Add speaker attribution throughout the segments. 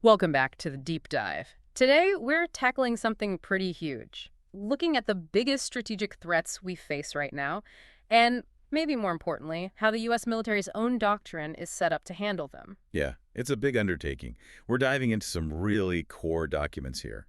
Speaker 1: Welcome back to the deep dive. Today, we're tackling something pretty huge, looking at the biggest strategic threats we face right now, and maybe more importantly, how the U.S. military's own doctrine is set up to handle them.
Speaker 2: Yeah, it's a big undertaking. We're diving into some really core documents here.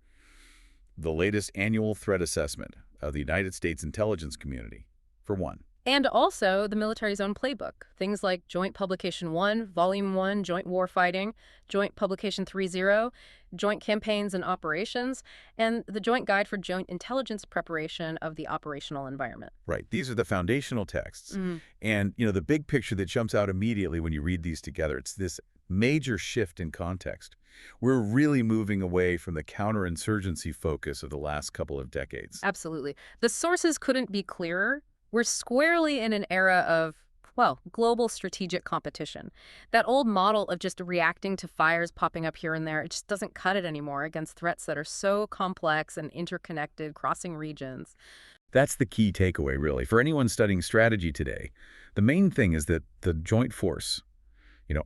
Speaker 2: The latest annual threat assessment of the United States intelligence community, for one.
Speaker 1: And also the military's own playbook, things like Joint Publication 1, Volume 1, Joint Warfighting, Joint Publication 3.0, Joint Campaigns and Operations, and the Joint Guide for Joint Intelligence Preparation of the Operational Environment.
Speaker 2: Right, these are the foundational texts. And, the big picture that jumps out immediately when you read these together, it's this major shift in context. We're really moving away from the counterinsurgency focus of the last couple of decades.
Speaker 1: Absolutely. The sources couldn't be clearer. We're squarely in an era of, well, global strategic competition. That old model of just reacting to fires popping up here and there, it just doesn't cut it anymore against threats that are so complex and interconnected, crossing regions.
Speaker 2: That's the key takeaway, really. For anyone studying strategy today, the main thing is that the joint force,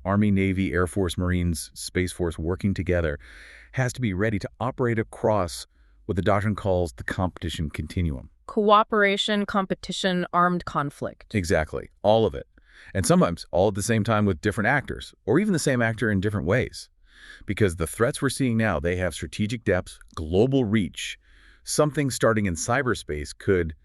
Speaker 2: Army, Navy, Air Force, Marines, Space Force working together, has to be ready to operate across what the doctrine calls the competition continuum.
Speaker 1: Cooperation, competition, armed conflict.
Speaker 2: Exactly. All of it. And sometimes all at the same time with different actors, or even the same actor in different ways. Because the threats we're seeing now, they have strategic depth, global reach. Something starting in cyberspace could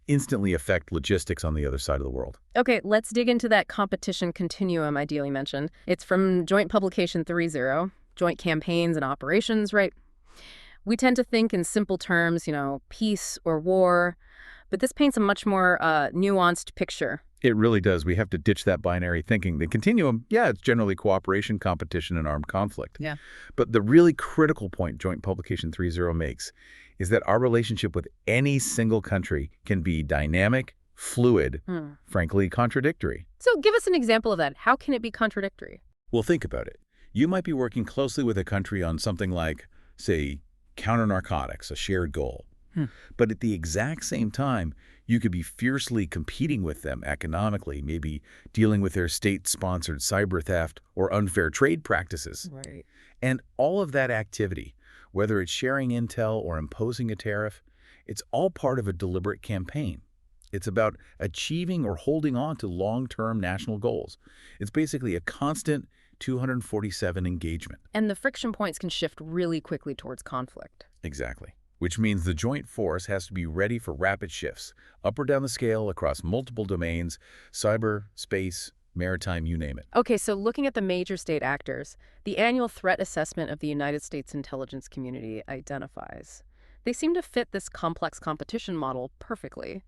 Speaker 2: instantly affect logistics on the other side of the world.
Speaker 1: Okay, let's dig into that competition continuum ideally mentioned. It's from Joint Publication 3.0, Joint Campaigns and Operations, right? We tend to think in simple terms, peace or war, but this paints a much more nuanced picture.
Speaker 2: It really does. We have to ditch that binary thinking. The continuum, yeah, it's generally cooperation, competition, and armed conflict.
Speaker 1: Yeah.
Speaker 2: But the really critical point Joint Publication 3.0 makes is that our relationship with any single country can be dynamic, fluid, frankly, contradictory.
Speaker 1: So give us an example of that. How can it be contradictory?
Speaker 2: Well, think about it. You might be working closely with a country on something like, say, counter-narcotics, a shared goal. But at the exact same time, you could be fiercely competing with them economically, maybe dealing with their state-sponsored cyber theft or unfair trade practices.
Speaker 1: Right.
Speaker 2: And all of that activity, whether it's sharing intel or imposing a tariff, it's all part of a deliberate campaign. It's about achieving or holding on to long-term national goals. It's basically a constant 247 engagement.
Speaker 1: And the friction points can shift really quickly towards conflict.
Speaker 2: Exactly. Which means the joint force has to be ready for rapid shifts, up or down the scale across multiple domains, cyber, space, maritime, you name it.
Speaker 1: Okay, so looking at the major state actors, the annual threat assessment of the United States intelligence community identifies. They seem to fit this complex competition model perfectly.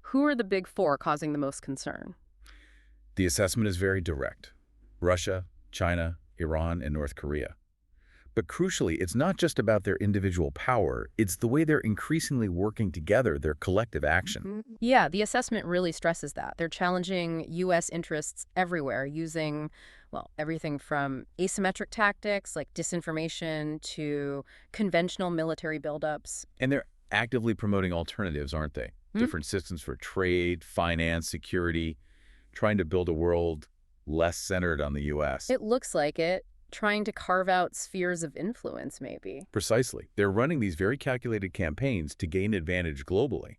Speaker 1: Who are the big four causing the most concern?
Speaker 2: The assessment is very direct. Russia, China, Iran, and North Korea. But crucially, it's not just about their individual power, it's the way they're increasingly working together, their collective action.
Speaker 1: Yeah, the assessment really stresses that. They're challenging U.S. interests everywhere using, well, everything from asymmetric tactics like disinformation to conventional military buildups.
Speaker 2: And they're actively promoting alternatives, aren't they? Different systems for trade, finance, security, trying to build a world less centered on the U.S.
Speaker 1: It looks like it. Trying to carve out spheres of influence, maybe.
Speaker 2: Precisely. They're running these very calculated campaigns to gain advantage globally.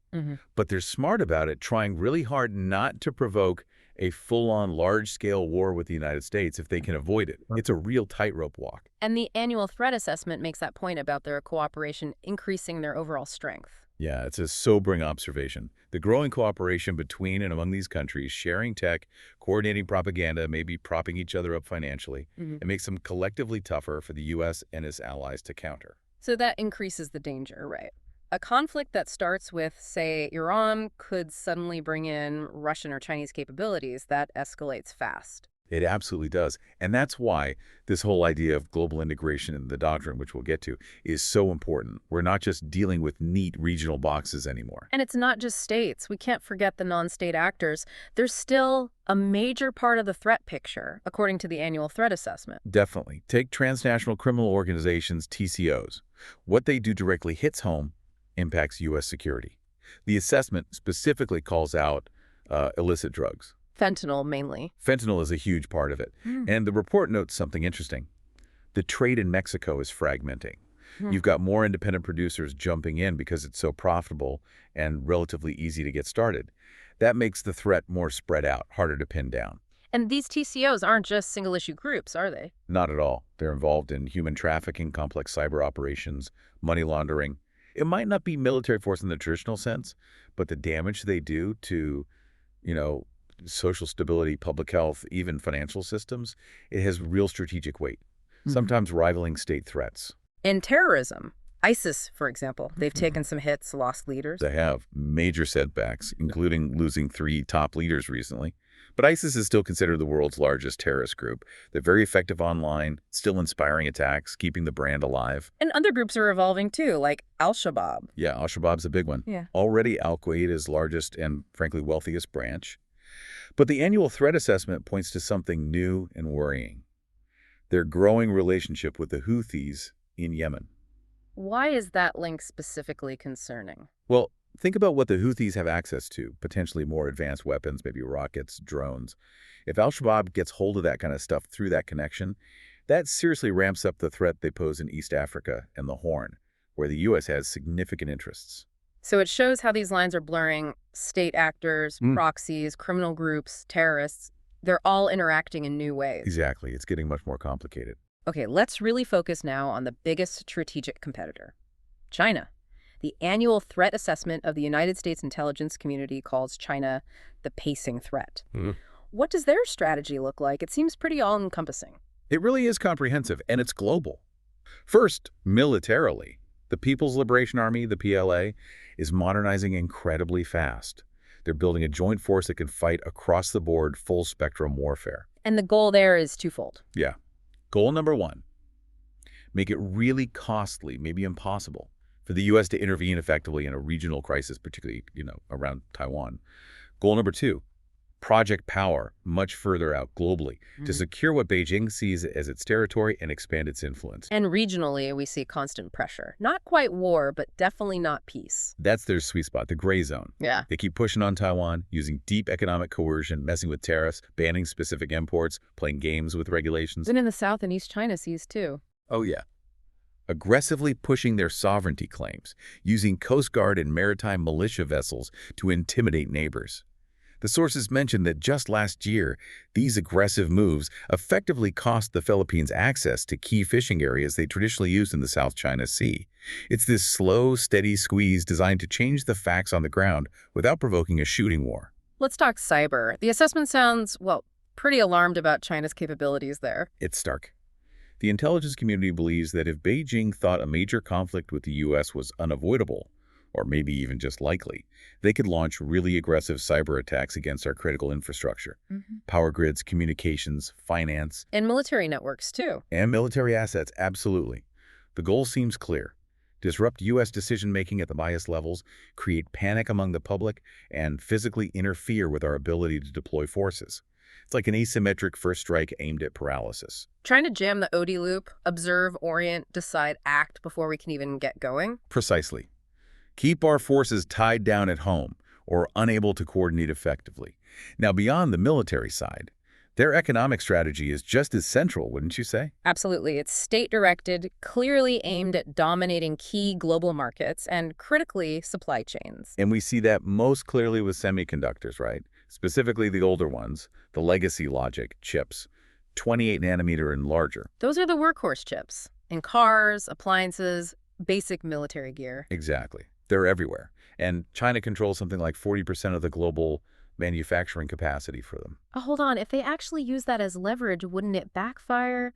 Speaker 2: But they're smart about it, trying really hard not to provoke a full-on large-scale war with the United States if they can avoid it. It's a real tightrope walk.
Speaker 1: And the annual threat assessment makes that point about their cooperation increasing their overall strength.
Speaker 2: Yeah, it's a sobering observation. The growing cooperation between and among these countries, sharing tech, coordinating propaganda, maybe propping each other up financially, it makes them collectively tougher for the U.S. and its allies to counter.
Speaker 1: So that increases the danger, right? A conflict that starts with, say, Iran could suddenly bring in Russian or Chinese capabilities. That escalates fast.
Speaker 2: It absolutely does. And that's why this whole idea of global integration in the doctrine, which we'll get to, is so important. We're not just dealing with neat regional boxes anymore.
Speaker 1: And it's not just states. We can't forget the non-state actors. They're still a major part of the threat picture, according to the annual threat assessment.
Speaker 2: Definitely. Take transnational criminal organizations, TCOs. What they do directly hits home, impacts U.S. security. The assessment specifically calls out illicit drugs.
Speaker 1: Fentanyl, mainly.
Speaker 2: Fentanyl is a huge part of it. And the report notes something interesting. The trade in Mexico is fragmenting.
Speaker 1: Hmm.
Speaker 2: You've got more independent producers jumping in because it's so profitable and relatively easy to get started. That makes the threat more spread out, harder to pin down.
Speaker 1: And these TCOs aren't just single-issue groups, are they?
Speaker 2: Not at all. They're involved in human trafficking, complex cyber operations, money laundering. It might not be military force in the traditional sense, but the damage they do to, you know, social stability, public health, even financial systems, it has real strategic weight, sometimes rivaling state threats.
Speaker 1: In terrorism, ISIS, for example, they've taken some hits, lost leaders.
Speaker 2: They have major setbacks, including losing 3 top leaders recently. But ISIS is still considered the world's largest terrorist group. They're very effective online, still inspiring attacks, keeping the brand alive.
Speaker 1: And other groups are evolving too, like Al-Shabaab.
Speaker 2: Yeah, Al-Shabaab's a big one.
Speaker 1: Yeah.
Speaker 2: Already Al-Qaeda's largest and, frankly, wealthiest branch. But the annual threat assessment points to something new and worrying. Their growing relationship with the Houthis in Yemen.
Speaker 1: Why is that link specifically concerning?
Speaker 2: Well, think about what the Houthis have access to, potentially more advanced weapons, maybe rockets, drones. If al-Shabaab gets hold of that kind of stuff through that connection, that seriously ramps up the threat they pose in East Africa and the Horn, where the U.S. has significant interests.
Speaker 1: So it shows how these lines are blurring. State actors, proxies, criminal groups, terrorists, they're all interacting in new ways.
Speaker 2: Exactly. It's getting much more complicated.
Speaker 1: Okay, let's really focus now on the biggest strategic competitor, China. The annual threat assessment of the United States intelligence community calls China the pacing threat. What does their strategy look like? It seems pretty all-encompassing.
Speaker 2: It really is comprehensive, and it's global. First, militarily, the People's Liberation Army, the PLA, is modernizing incredibly fast. They're building a joint force that can fight across-the-board, full-spectrum warfare.
Speaker 1: And the goal there is twofold.
Speaker 2: Yeah. Goal number 1, make it really costly, maybe impossible, for the U.S. to intervene effectively in a regional crisis, particularly, around Taiwan. Goal number 2, project power much further out globally to secure what Beijing sees as its territory and expand its influence.
Speaker 1: And regionally, we see constant pressure. Not quite war, but definitely not peace.
Speaker 2: That's their sweet spot, the gray zone.
Speaker 1: Yeah.
Speaker 2: They keep pushing on Taiwan, using deep economic coercion, messing with tariffs, banning specific imports, playing games with regulations.
Speaker 1: Then in the South and East China Seas, too.
Speaker 2: Oh, yeah. Aggressively pushing their sovereignty claims, using Coast Guard and maritime militia vessels to intimidate neighbors. The sources mentioned that just last year, these aggressive moves effectively cost the Philippines access to key fishing areas they traditionally used in the South China Sea. It's this slow, steady squeeze designed to change the facts on the ground without provoking a shooting war.
Speaker 1: Let's talk cyber. The assessment sounds, well, pretty alarmed about China's capabilities there.
Speaker 2: It's stark. The intelligence community believes that if Beijing thought a major conflict with the U.S. was unavoidable, or maybe even just likely, they could launch really aggressive cyber attacks against our critical infrastructure. Power grids, communications, finance.
Speaker 1: And military networks, too.
Speaker 2: And military assets, absolutely. The goal seems clear. Disrupt U.S. decision-making at the highest levels, create panic among the public, and physically interfere with our ability to deploy forces. It's like an asymmetric first strike aimed at paralysis.
Speaker 1: Trying to jam the OD loop, observe, orient, decide, act before we can even get going?
Speaker 2: Precisely. Keep our forces tied down at home or unable to coordinate effectively. Now, beyond the military side, their economic strategy is just as central, wouldn't you say?
Speaker 1: Absolutely. It's state-directed, clearly aimed at dominating key global markets and, critically, supply chains.
Speaker 2: And we see that most clearly with semiconductors, right? Specifically the older ones, the legacy logic chips, 28 nanometer and larger.
Speaker 1: Those are the workhorse chips in cars, appliances, basic military gear.
Speaker 2: Exactly. They're everywhere. And China controls something like 40% of the global manufacturing capacity for them.
Speaker 1: Oh, hold on. If they actually use that as leverage, wouldn't it backfire,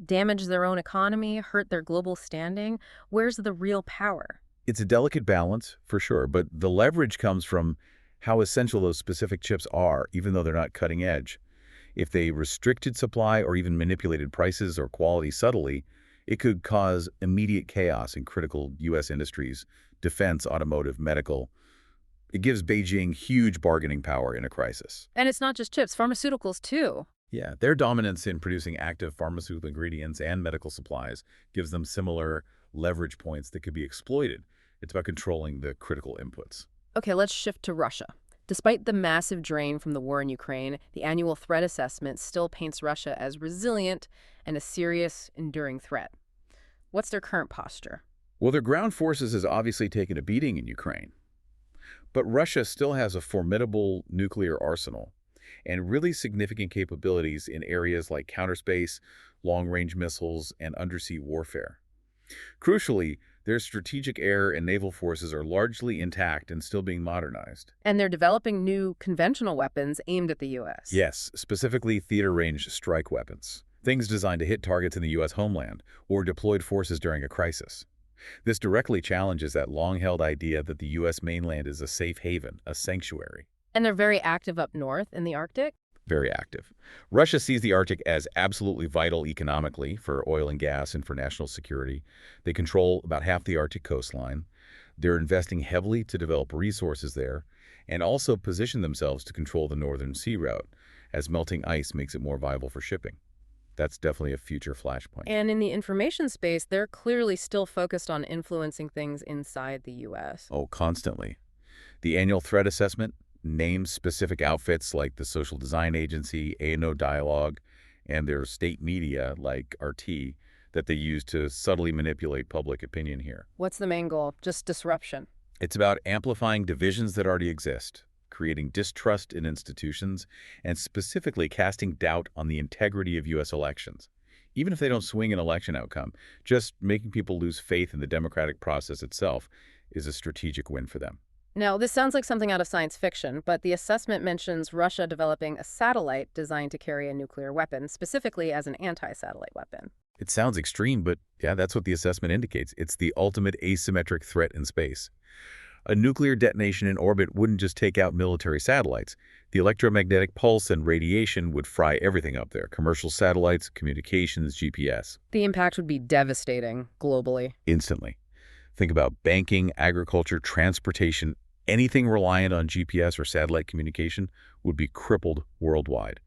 Speaker 1: damage their own economy, hurt their global standing? Where's the real power?
Speaker 2: It's a delicate balance, for sure, but the leverage comes from how essential those specific chips are, even though they're not cutting edge. If they restricted supply or even manipulated prices or quality subtly, it could cause immediate chaos in critical U.S. industries, defense, automotive, medical. It gives Beijing huge bargaining power in a crisis.
Speaker 1: And it's not just chips, pharmaceuticals too.
Speaker 2: Yeah, their dominance in producing active pharmaceutical ingredients and medical supplies gives them similar leverage points that could be exploited. It's about controlling the critical inputs.
Speaker 1: Okay, let's shift to Russia. Despite the massive drain from the war in Ukraine, the annual threat assessment still paints Russia as resilient and a serious, enduring threat. What's their current posture?
Speaker 2: Well, their ground forces has obviously taken a beating in Ukraine, but Russia still has a formidable nuclear arsenal and really significant capabilities in areas like counterspace, long-range missiles, and undersea warfare. Crucially, their strategic air and naval forces are largely intact and still being modernized.
Speaker 1: And they're developing new conventional weapons aimed at the U.S.
Speaker 2: Yes, specifically theater-range strike weapons, things designed to hit targets in the U.S. homeland or deployed forces during a crisis. This directly challenges that long-held idea that the U.S. mainland is a safe haven, a sanctuary.
Speaker 1: And they're very active up north in the Arctic?
Speaker 2: Very active. Russia sees the Arctic as absolutely vital economically for oil and gas and for national security. They control about half the Arctic coastline. They're investing heavily to develop resources there and also position themselves to control the northern sea route as melting ice makes it more viable for shipping. That's definitely a future flashpoint.
Speaker 1: And in the information space, they're clearly still focused on influencing things inside the U.S.
Speaker 2: Oh, constantly. The annual threat assessment names specific outfits like the Social Design Agency, A&O Dialogue, and their state media like RT that they use to subtly manipulate public opinion here.
Speaker 1: What's the main goal? Just disruption.
Speaker 2: It's about amplifying divisions that already exist, creating distrust in institutions, and specifically casting doubt on the integrity of U.S. elections. Even if they don't swing an election outcome, just making people lose faith in the democratic process itself is a strategic win for them.
Speaker 1: Now, this sounds like something out of science fiction, but the assessment mentions Russia developing a satellite designed to carry a nuclear weapon, specifically as an anti-satellite weapon.
Speaker 2: It sounds extreme, but yeah, that's what the assessment indicates. It's the ultimate asymmetric threat in space. A nuclear detonation in orbit wouldn't just take out military satellites. The electromagnetic pulse and radiation would fry everything up there. Commercial satellites, communications, GPS.
Speaker 1: The impact would be devastating globally.
Speaker 2: Instantly. Think about banking, agriculture, transportation. Anything reliant on GPS or satellite communication would be crippled worldwide.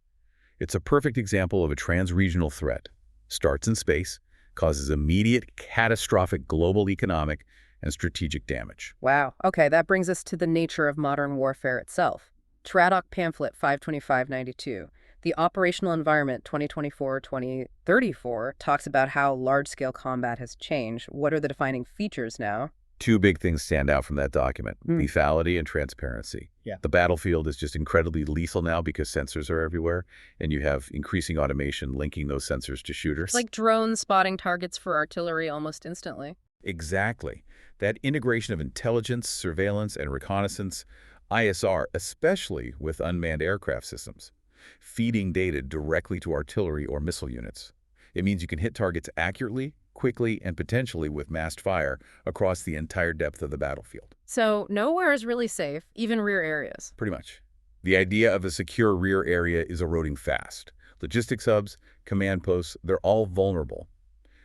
Speaker 2: It's a perfect example of a trans-regional threat. Starts in space, causes immediate, catastrophic global economic and strategic damage.
Speaker 1: Wow. Okay, that brings us to the nature of modern warfare itself. TRADOC Pamphlet 52592, the Operational Environment 2024-2034, talks about how large-scale combat has changed. What are the defining features now?
Speaker 2: Two big things stand out from that document, lethality and transparency.
Speaker 1: Yeah.
Speaker 2: The battlefield is just incredibly lethal now because sensors are everywhere, and you have increasing automation linking those sensors to shooters.
Speaker 1: It's like drones spotting targets for artillery almost instantly.
Speaker 2: Exactly. That integration of intelligence, surveillance, and reconnaissance, ISR, especially with unmanned aircraft systems, feeding data directly to artillery or missile units. It means you can hit targets accurately, quickly, and potentially with massed fire across the entire depth of the battlefield.
Speaker 1: So nowhere is really safe, even rear areas.
Speaker 2: Pretty much. The idea of a secure rear area is eroding fast. Logistics hubs, command posts, they're all vulnerable,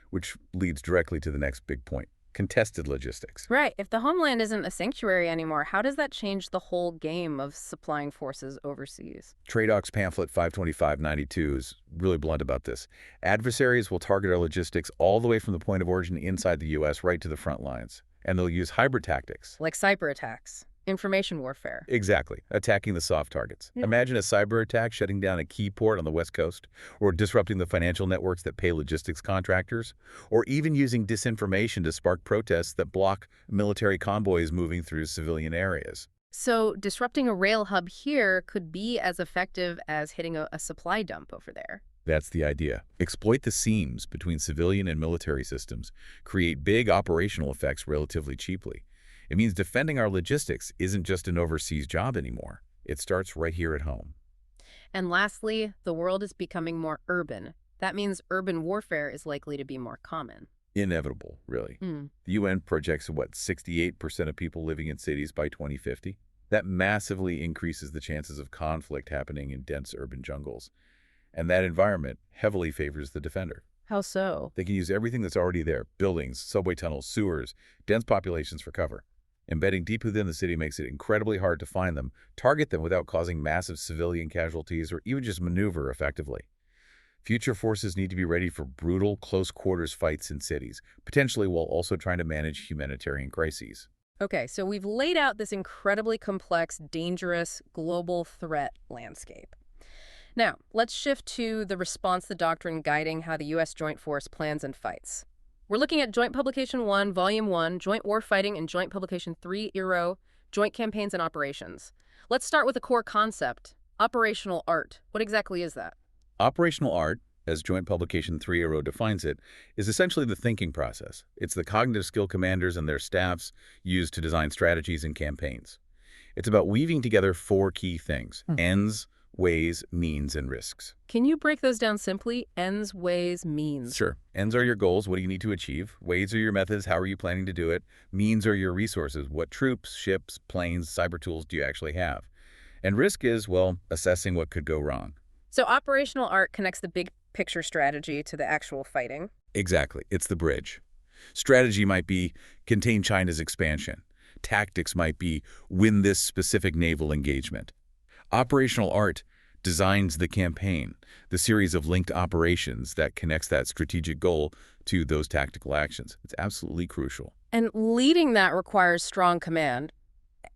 Speaker 2: which leads directly to the next big point. Contested logistics.
Speaker 1: Right. If the homeland isn't a sanctuary anymore, how does that change the whole game of supplying forces overseas?
Speaker 2: TRADOC's Pamphlet 52592 is really blunt about this. Adversaries will target our logistics all the way from the point of origin inside the U.S. right to the front lines. And they'll use hybrid tactics.
Speaker 1: Like cyber attacks, information warfare.
Speaker 2: Exactly. Attacking the soft targets.
Speaker 1: Yeah.
Speaker 2: Imagine a cyber attack shutting down a key port on the West Coast, or disrupting the financial networks that pay logistics contractors, or even using disinformation to spark protests that block military convoys moving through civilian areas.
Speaker 1: So disrupting a rail hub here could be as effective as hitting a supply dump over there.
Speaker 2: That's the idea. Exploit the seams between civilian and military systems, create big operational effects relatively cheaply. It means defending our logistics isn't just an overseas job anymore. It starts right here at home.
Speaker 1: And lastly, the world is becoming more urban. That means urban warfare is likely to be more common.
Speaker 2: Inevitable, really. The UN projects, 68% of people living in cities by 2050? That massively increases the chances of conflict happening in dense urban jungles. And that environment heavily favors the defender.
Speaker 1: How so?
Speaker 2: They can use everything that's already there, buildings, subway tunnels, sewers, dense populations for cover. Embedding deep within the city makes it incredibly hard to find them, target them without causing massive civilian casualties, or even just maneuver effectively. Future forces need to be ready for brutal, close-quarters fights in cities, potentially while also trying to manage humanitarian crises.
Speaker 1: Okay, so we've laid out this incredibly complex, dangerous, global threat landscape. Now, let's shift to the response the doctrine guiding how the U.S. Joint Force plans and fights. We're looking at Joint Publication 1, Volume 1, Joint Warfighting, and Joint Publication 3, ERO, Joint Campaigns and Operations. Let's start with a core concept, operational art. What exactly is that?
Speaker 2: Operational art, as Joint Publication 3.0 defines it, is essentially the thinking process. It's the cognitive skill commanders and their staffs use to design strategies and campaigns. It's about weaving together four key things: ends, ways, means, and risks.
Speaker 1: Can you break those down simply? Ends, ways, means.
Speaker 2: Sure. Ends are your goals. What do you need to achieve? Ways are your methods. How are you planning to do it? Means are your resources. What troops, ships, planes, cyber tools do you actually have? And risk is, well, assessing what could go wrong.
Speaker 1: So operational art connects the big picture strategy to the actual fighting.
Speaker 2: Exactly. It's the bridge. Strategy might be contain China's expansion. Tactics might be win this specific naval engagement. Operational art designs the campaign, the series of linked operations that connects that strategic goal to those tactical actions. It's absolutely crucial.
Speaker 1: And leading that requires strong command.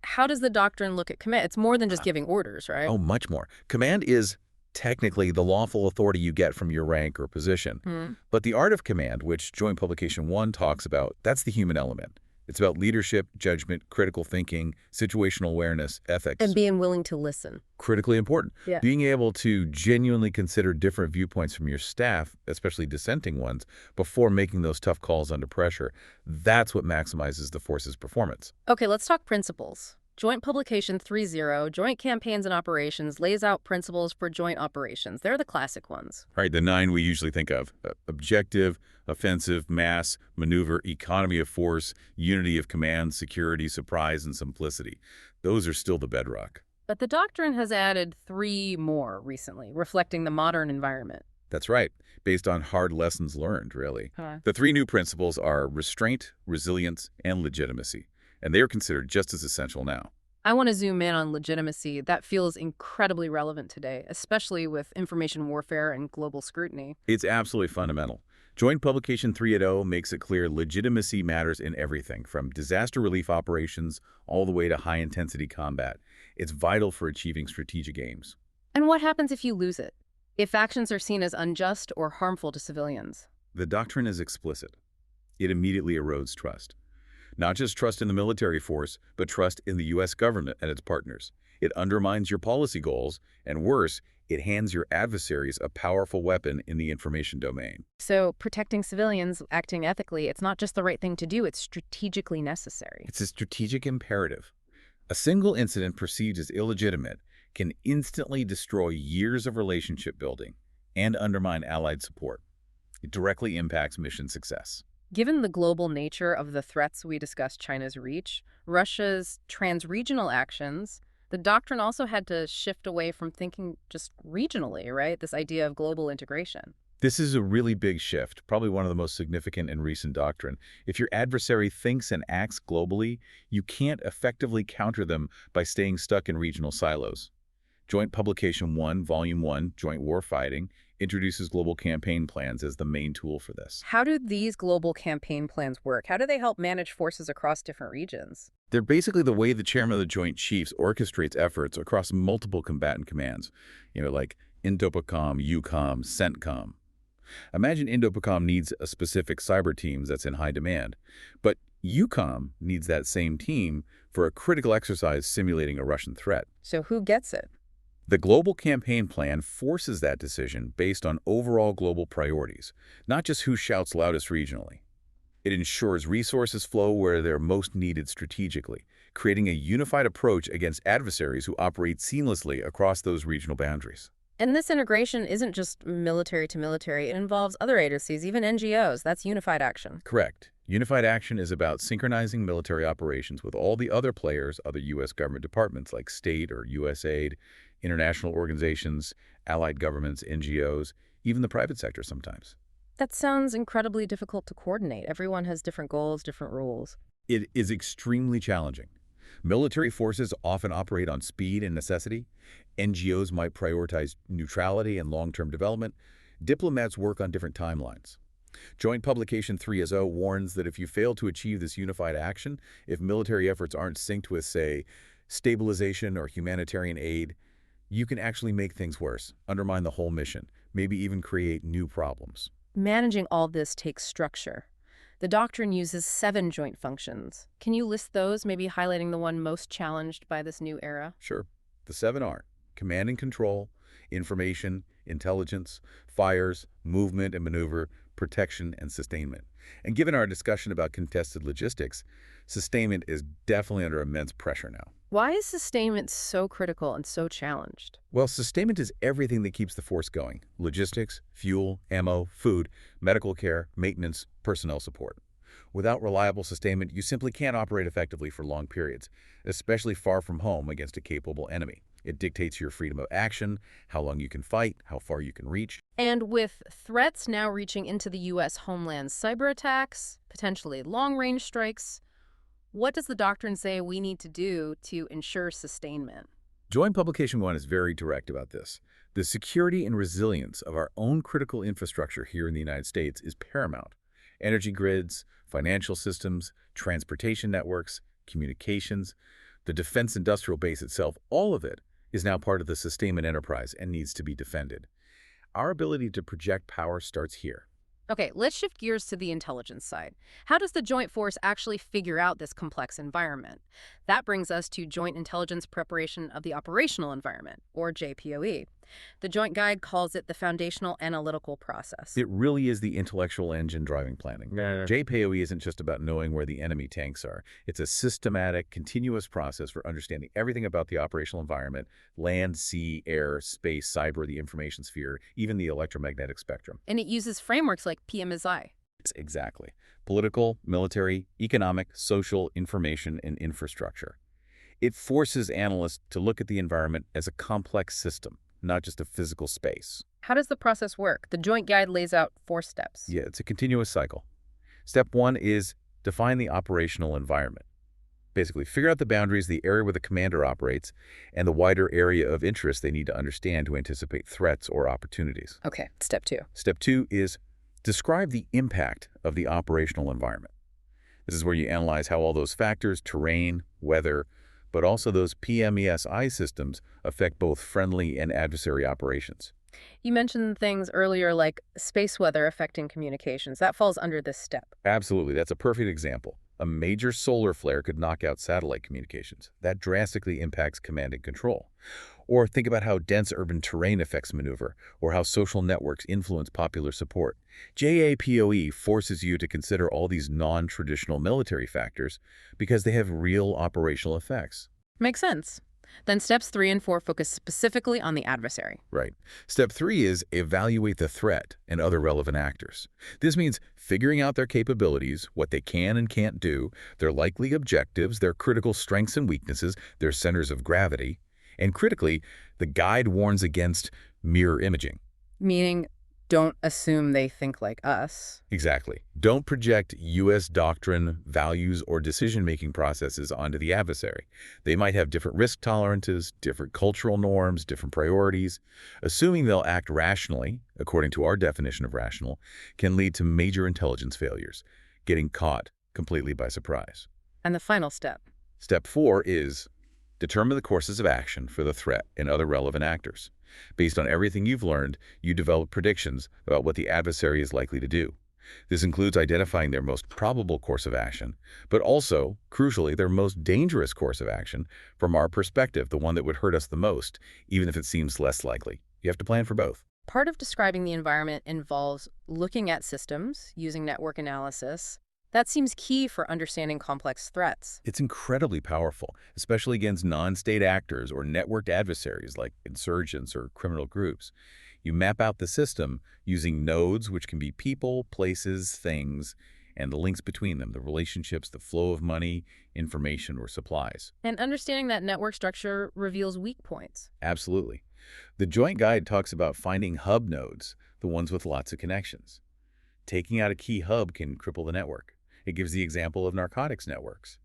Speaker 1: How does the doctrine look at command? It's more than just giving orders, right?
Speaker 2: Oh, much more. Command is technically the lawful authority you get from your rank or position. But the art of command, which Joint Publication 1 talks about, that's the human element. It's about leadership, judgment, critical thinking, situational awareness, ethics.
Speaker 1: And being willing to listen.
Speaker 2: Critically important.
Speaker 1: Yeah.
Speaker 2: Being able to genuinely consider different viewpoints from your staff, especially dissenting ones, before making those tough calls under pressure. That's what maximizes the force's performance.
Speaker 1: Okay, let's talk principles. Joint Publication 3.0, Joint Campaigns and Operations, lays out principles for joint operations. They're the classic ones.
Speaker 2: Right, the 9 we usually think of: objective, offensive, mass, maneuver, economy of force, unity of command, security, surprise, and simplicity. Those are still the bedrock.
Speaker 1: But the doctrine has added 3 more recently, reflecting the modern environment.
Speaker 2: That's right, based on hard lessons learned, really. The 3 new principles are restraint, resilience, and legitimacy, and they are considered just as essential now.
Speaker 1: I want to zoom in on legitimacy. That feels incredibly relevant today, especially with information warfare and global scrutiny.
Speaker 2: It's absolutely fundamental. Joint Publication 3.0 makes it clear legitimacy matters in everything, from disaster relief operations all the way to high-intensity combat. It's vital for achieving strategic aims.
Speaker 1: And what happens if you lose it? If actions are seen as unjust or harmful to civilians?
Speaker 2: The doctrine is explicit. It immediately erodes trust. Not just trust in the military force, but trust in the U.S. government and its partners. It undermines your policy goals, and worse, it hands your adversaries a powerful weapon in the information domain.
Speaker 1: So protecting civilians, acting ethically, it's not just the right thing to do, it's strategically necessary.
Speaker 2: It's a strategic imperative. A single incident perceived as illegitimate can instantly destroy years of relationship building and undermine allied support. It directly impacts mission success.
Speaker 1: Given the global nature of the threats we discussed, China's reach, Russia's transregional actions, the doctrine also had to shift away from thinking just regionally, right? This idea of global integration.
Speaker 2: This is a really big shift, probably one of the most significant in recent doctrine. If your adversary thinks and acts globally, you can't effectively counter them by staying stuck in regional silos. Joint Publication 1, Volume 1, Joint Warfighting, introduces global campaign plans as the main tool for this.
Speaker 1: How do these global campaign plans work? How do they help manage forces across different regions?
Speaker 2: They're basically the way the chairman of the Joint Chiefs orchestrates efforts across multiple combatant commands, like INDOPACOM, EUCOM, CENTCOM. Imagine INDOPACOM needs a specific cyber team that's in high demand, but EUCOM needs that same team for a critical exercise simulating a Russian threat.
Speaker 1: So who gets it?
Speaker 2: The global campaign plan forces that decision based on overall global priorities, not just who shouts loudest regionally. It ensures resources flow where they're most needed strategically, creating a unified approach against adversaries who operate seamlessly across those regional boundaries.
Speaker 1: And this integration isn't just military to military. It involves other agencies, even NGOs. That's unified action.
Speaker 2: Correct. Unified action is about synchronizing military operations with all the other players, other U.S. government departments like state or USAID, international organizations, allied governments, NGOs, even the private sector sometimes.
Speaker 1: That sounds incredibly difficult to coordinate. Everyone has different goals, different rules.
Speaker 2: It is extremely challenging. Military forces often operate on speed and necessity. NGOs might prioritize neutrality and long-term development. Diplomats work on different timelines. Joint Publication 3.0 warns that if you fail to achieve this unified action, if military efforts aren't synced with, say, stabilization or humanitarian aid, you can actually make things worse, undermine the whole mission, maybe even create new problems.
Speaker 1: Managing all this takes structure. The doctrine uses 7 joint functions. Can you list those, maybe highlighting the one most challenged by this new era?
Speaker 2: Sure, the 7 are command and control, information, intelligence, fires, movement and maneuver, protection, and sustainment. And given our discussion about contested logistics, sustainment is definitely under immense pressure now.
Speaker 1: Why is sustainment so critical and so challenged?
Speaker 2: Well, sustainment is everything that keeps the force going. Logistics, fuel, ammo, food, medical care, maintenance, personnel support. Without reliable sustainment, you simply can't operate effectively for long periods, especially far from home against a capable enemy. It dictates your freedom of action, how long you can fight, how far you can reach.
Speaker 1: And with threats now reaching into the U.S. homeland, cyber attacks, potentially long-range strikes, what does the doctrine say we need to do to ensure sustainment?
Speaker 2: Joint Publication 1 is very direct about this. The security and resilience of our own critical infrastructure here in the United States is paramount. Energy grids, financial systems, transportation networks, communications, the defense industrial base itself, all of it is now part of the sustainment enterprise and needs to be defended. Our ability to project power starts here.
Speaker 1: Okay, let's shift gears to the intelligence side. How does the Joint Force actually figure out this complex environment? That brings us to Joint Intelligence Preparation of the Operational Environment, or JPOE. The Joint Guide calls it the foundational analytical process.
Speaker 2: It really is the intellectual engine driving planning.
Speaker 3: Yeah.
Speaker 2: JPOE isn't just about knowing where the enemy tanks are. It's a systematic, continuous process for understanding everything about the operational environment: land, sea, air, space, cyber, the information sphere, even the electromagnetic spectrum.
Speaker 1: And it uses frameworks like PMSI.
Speaker 2: Exactly. Political, military, economic, social, information, and infrastructure. It forces analysts to look at the environment as a complex system, not just a physical space.
Speaker 1: How does the process work? The Joint Guide lays out 4 steps.
Speaker 2: Yeah, it's a continuous cycle. Step 1 is define the operational environment. Basically, figure out the boundaries, the area where the commander operates, and the wider area of interest they need to understand to anticipate threats or opportunities.
Speaker 1: Okay, step 2.
Speaker 2: Step 2 is describe the impact of the operational environment. This is where you analyze how all those factors, terrain, weather, but also those PMESI systems affect both friendly and adversary operations.
Speaker 1: You mentioned things earlier like space weather affecting communications. That falls under this step.
Speaker 2: Absolutely, that's a perfect example. A major solar flare could knock out satellite communications. That drastically impacts command and control. Or think about how dense urban terrain affects maneuver, or how social networks influence popular support. JAPOE forces you to consider all these non-traditional military factors because they have real operational effects.
Speaker 1: Makes sense. Then steps 3 and 4 focus specifically on the adversary.
Speaker 2: Right. Step 3 is evaluate the threat and other relevant actors. This means figuring out their capabilities, what they can and can't do, their likely objectives, their critical strengths and weaknesses, their centers of gravity. And critically, the guide warns against mirror imaging.
Speaker 1: Meaning, don't assume they think like us.
Speaker 2: Exactly. Don't project U.S. doctrine, values, or decision-making processes onto the adversary. They might have different risk tolerances, different cultural norms, different priorities. Assuming they'll act rationally, according to our definition of rational, can lead to major intelligence failures, getting caught completely by surprise.
Speaker 1: And the final step.
Speaker 2: Step 4 is determine the courses of action for the threat and other relevant actors. Based on everything you've learned, you develop predictions about what the adversary is likely to do. This includes identifying their most probable course of action, but also, crucially, their most dangerous course of action from our perspective, the one that would hurt us the most, even if it seems less likely. You have to plan for both.
Speaker 1: Part of describing the environment involves looking at systems, using network analysis. That seems key for understanding complex threats.
Speaker 2: It's incredibly powerful, especially against non-state actors or networked adversaries like insurgents or criminal groups. You map out the system using nodes, which can be people, places, things, and the links between them, the relationships, the flow of money, information, or supplies.
Speaker 1: And understanding that network structure reveals weak points.
Speaker 2: Absolutely. The Joint Guide talks about finding hub nodes, the ones with lots of connections. Taking out a key hub can cripple the network. It gives the example of narcotics networks.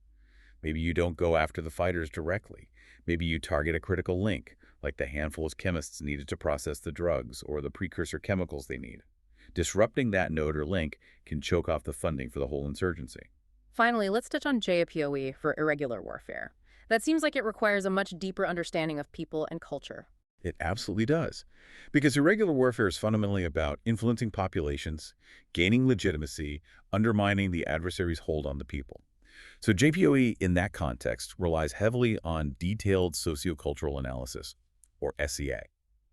Speaker 2: Maybe you don't go after the fighters directly. Maybe you target a critical link, like the handful of chemists needed to process the drugs or the precursor chemicals they need. Disrupting that node or link can choke off the funding for the whole insurgency.
Speaker 1: Finally, let's touch on JPOE for irregular warfare. That seems like it requires a much deeper understanding of people and culture.
Speaker 2: It absolutely does. Because irregular warfare is fundamentally about influencing populations, gaining legitimacy, undermining the adversary's hold on the people. So JPOE in that context relies heavily on detailed sociocultural analysis, or SEA.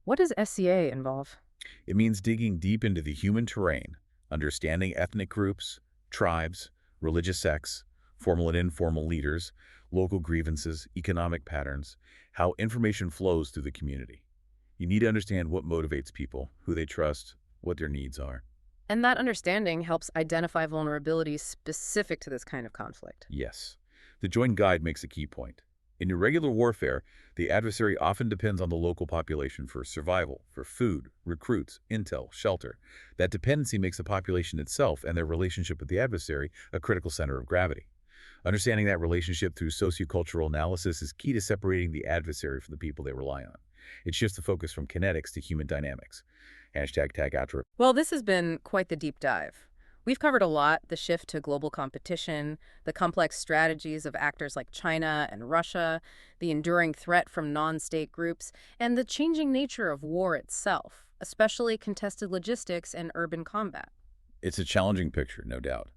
Speaker 1: What does SCA involve?
Speaker 2: It means digging deep into the human terrain, understanding ethnic groups, tribes, religious sects, formal and informal leaders, local grievances, economic patterns, how information flows through the community. You need to understand what motivates people, who they trust, what their needs are.
Speaker 1: And that understanding helps identify vulnerabilities specific to this kind of conflict.
Speaker 2: Yes, the Joint Guide makes a key point. In irregular warfare, the adversary often depends on the local population for survival, for food, recruits, intel, shelter. That dependency makes the population itself and their relationship with the adversary a critical center of gravity. Understanding that relationship through sociocultural analysis is key to separating the adversary from the people they rely on. It shifts the focus from kinetics to human dynamics. #TagOutro.
Speaker 1: Well, this has been quite the deep dive. We've covered a lot: the shift to global competition, the complex strategies of actors like China and Russia, the enduring threat from non-state groups, and the changing nature of war itself, especially contested logistics and urban combat.
Speaker 2: It's a challenging picture, no doubt.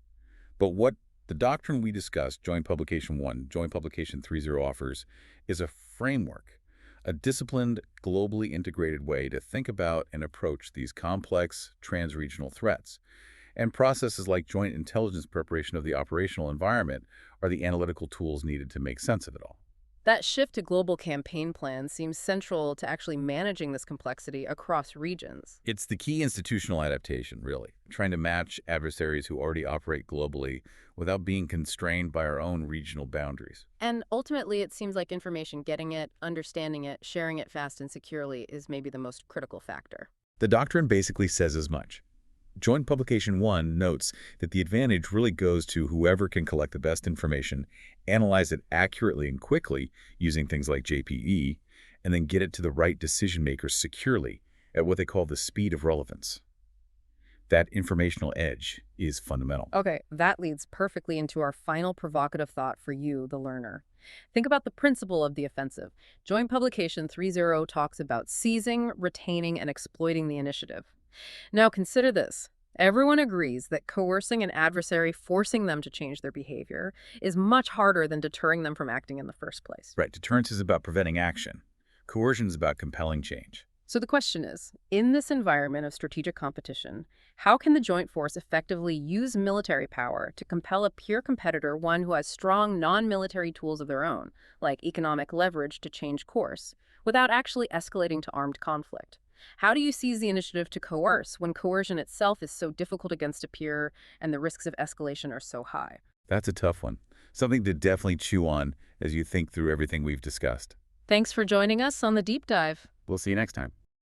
Speaker 2: But what the doctrine we discussed, Joint Publication 1, Joint Publication 30 offers, is a framework, a disciplined, globally integrated way to think about and approach these complex trans-regional threats. And processes like joint intelligence preparation of the operational environment are the analytical tools needed to make sense of it all.
Speaker 1: That shift to global campaign plans seems central to actually managing this complexity across regions.
Speaker 2: It's the key institutional adaptation, really, trying to match adversaries who already operate globally without being constrained by our own regional boundaries.
Speaker 1: And ultimately, it seems like information, getting it, understanding it, sharing it fast and securely is maybe the most critical factor.
Speaker 2: The doctrine basically says as much. Joint Publication 1 notes that the advantage really goes to whoever can collect the best information, analyze it accurately and quickly using things like JPE, and then get it to the right decision makers securely at what they call the speed of relevance. That informational edge is fundamental.
Speaker 1: Okay, that leads perfectly into our final provocative thought for you, the learner. Think about the principle of the offensive. Joint Publication 30 talks about seizing, retaining, and exploiting the initiative. Now consider this. Everyone agrees that coercing an adversary, forcing them to change their behavior, is much harder than deterring them from acting in the first place.
Speaker 2: Right, deterrence is about preventing action. Coercion is about compelling change.
Speaker 1: So the question is, in this environment of strategic competition, how can the joint force effectively use military power to compel a peer competitor, one who has strong non-military tools of their own, like economic leverage, to change course, without actually escalating to armed conflict? How do you seize the initiative to coerce when coercion itself is so difficult against a peer and the risks of escalation are so high?
Speaker 2: That's a tough one. Something to definitely chew on as you think through everything we've discussed.
Speaker 1: Thanks for joining us on the Deep Dive.
Speaker 2: We'll see you next time.